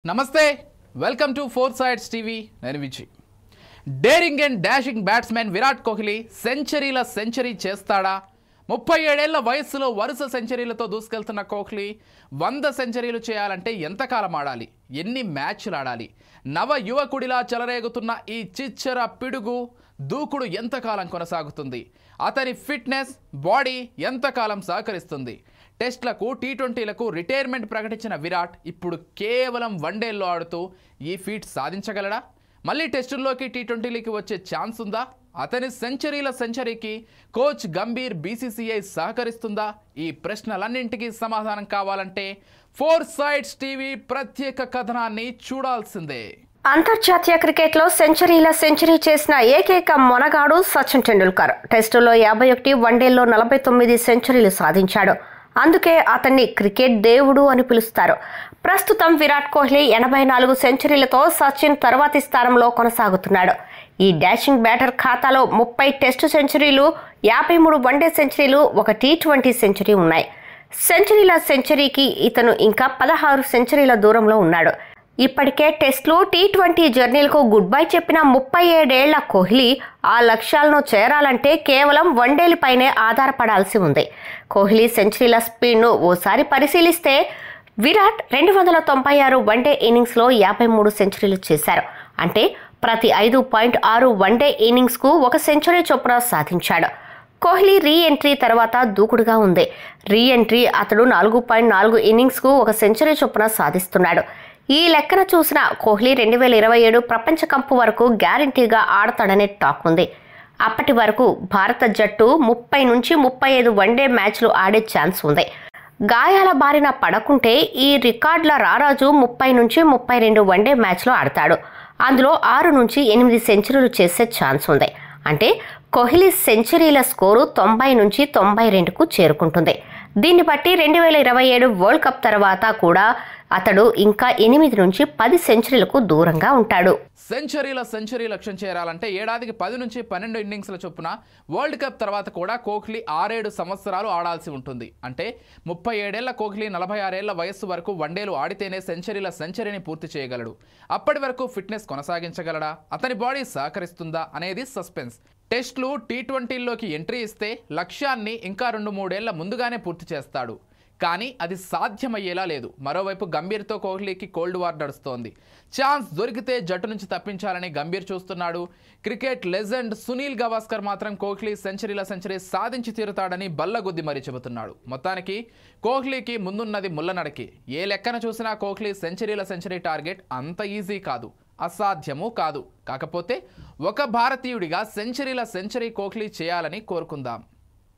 నమస్తే welcome to four sides TV నేను Vijay. Daring and dashing batsmen Virat Kohli century చేస్తాడా? 37 ఏళ్ల వయస్సులో వరుస సెంచరీలతో దూసుకెళ్తున్న కోహ్లీ 100 సెంచరీలు చేయాలంటే ఎంతకాలం ఆడాలి, ఎన్ని మ్యాచ్లు ఆడాలి? నవ యువకుడిలా చెలరేగుతున్న ఈ చిచ్చర పిడుగు దూకుడు ఎంతకాలం కొనసాగుతుంది? అతని ఫిట్నెస్ బాడీ ఎంతకాలం సహకరిస్తుంది? టెస్ట్లకు టీ20లకు రిటైర్మెంట్ ప్రకటించిన విరాట్ ఇప్పుడు కేవలం వన్డేల్లో ఆడుతూ ఈ ఫీట్ సాధించగలడా? మళ్ళీ టెస్టుల్లోకి టీ20లకి వచ్చే ఛాన్స్ ఉందా? అతని సెంచరీకి కోచ్ గంభీర్ బీసీసీఐ సహకరిస్తుందా? ఈ ప్రశ్నలన్నింటికీ సమాధానం కావాలంటే ఫోర్ సైడ్స్ టీవీ ప్రత్యేక కథనాన్ని చూడాల్సిందే. అంతర్జాతీయ క్రికెట్లో సెంచరీ చేసిన ఏకైక మొనగాడు సచిన్ టెండూల్కర్. టెస్టులో 51, వన్డేల్లో 49 సెంచరీలు సాధించాడు. అందుకే అతన్ని క్రికెట్ దేవుడు అని పిలుస్తారు. ప్రస్తుతం విరాట్ కోహ్లీ 84 సెంచరీలతో సచిన్ తర్వాతి స్థానంలో కొనసాగుతున్నాడు. ఈ డాషింగ్ బ్యాటర్ ఖాతాలో 30 టెస్టు సెంచరీలు, 53 వన్డే సెంచరీలు, ఒక టీ20 సెంచరీ ఉన్నాయి. సెంచరీకి ఇతను ఇంకా 16 సెంచరీల దూరంలో ఉన్నాడు. ఇప్పటికే టెస్ట్లు, టీ20 జర్నీలకు గుడ్ బై చెప్పిన 37 ఏళ్ల కోహ్లీ ఆ లక్ష్యాలను చేరాలంటే కేవలం వన్డేలపైనే ఆధారపడాల్సి ఉంది. కోహ్లీ సెంచరీల స్పీడ్ను ఓసారి పరిశీలిస్తే విరాట్ 296 వన్డే ఇన్నింగ్స్లో 53 సెంచరీలు చేశారు. అంటే ప్రతి 5.6 వన్డే ఇన్నింగ్స్కు ఒక సెంచరీ చొప్పున సాధించాడు. కోహ్లీ రీ ఎంట్రీ తర్వాత దూకుడుగా ఉంది. రీ ఎంట్రీ అతడు 4.4 ఇన్నింగ్స్కు ఒక సెంచరీ చొప్పున సాధిస్తున్నాడు. ఈ లెక్కన చూసిన కోహ్లీ 2027 ప్రపంచ కప్ వరకు గ్యారంటీగా ఆడతాడనే టాక్ ఉంది. అప్పటి వరకు భారత జట్టు 30 నుంచి 35 వన్డే మ్యాచ్లు ఆడే ఛాన్స్ ఉంది. గాయాల బారిన పడకుంటే ఈ రికార్డుల రారాజు 30 నుంచి 32 వన్డే మ్యాచ్లు ఆడతాడు. అందులో 6 నుంచి 8 సెంచరీలు చేసే ఛాన్స్ ఉంది. అంటే కోహ్లీ సెంచరీల స్కోరు 90 నుంచి 92కు చేరుకుంటుంది. దీన్ని బట్టి 2027 వరల్డ్ కప్ తర్వాత కూడా అతడు ఇంకా 8 నుంచి 10 సెంచరీలకు దూరంగా ఉంటాడు. సెంచరీ లక్ష్యం చేరాలంటే ఏడాదికి 10 నుంచి 12 ఇన్నింగ్స్ల చొప్పున వరల్డ్ కప్ తర్వాత కూడా కోహ్లీ 6-7 సంవత్సరాలు ఆడాల్సి ఉంటుంది. అంటే 37 ఏళ్ల కోహ్లీ 46 ఏళ్ల వయస్సు వరకు వన్డేలు ఆడితేనే సెంచరీని పూర్తి చేయగలడు. అప్పటి వరకు ఫిట్నెస్ కొనసాగించగలడా? అతని బాడీ సహకరిస్తుందా అనేది సస్పెన్స్. టెస్ట్లు, టీ20ల్లోకి ఎంట్రీ ఇస్తే లక్ష్యాన్ని ఇంకా 2-3 ఏళ్ల ముందుగానే పూర్తి చేస్తాడు. కానీ అది సాధ్యమయ్యేలా లేదు. మరోవైపు గంభీర్తో కోహ్లీకి కోల్డ్ వార్ నడుస్తోంది. ఛాన్స్ దొరికితే జట్టు నుంచి తప్పించాలని గంభీర్ చూస్తున్నాడు. క్రికెట్ లెజెండ్ సునీల్ గవాస్కర్ మాత్రం కోహ్లీ సెంచరీ సాధించి తీరుతాడని బల్లగుద్ది మరీ చెబుతున్నాడు. మొత్తానికి కోహ్లీకి ముందున్నది ముళ్ళనడకి. ఏ లెక్కన చూసినా కోహ్లీ సెంచరీ టార్గెట్ అంత ఈజీ కాదు, అసాధ్యమూ కాదు. కాకపోతే ఒక భారతీయుడిగా సెంచరీ కోహ్లీ చేయాలని కోరుకుందాం.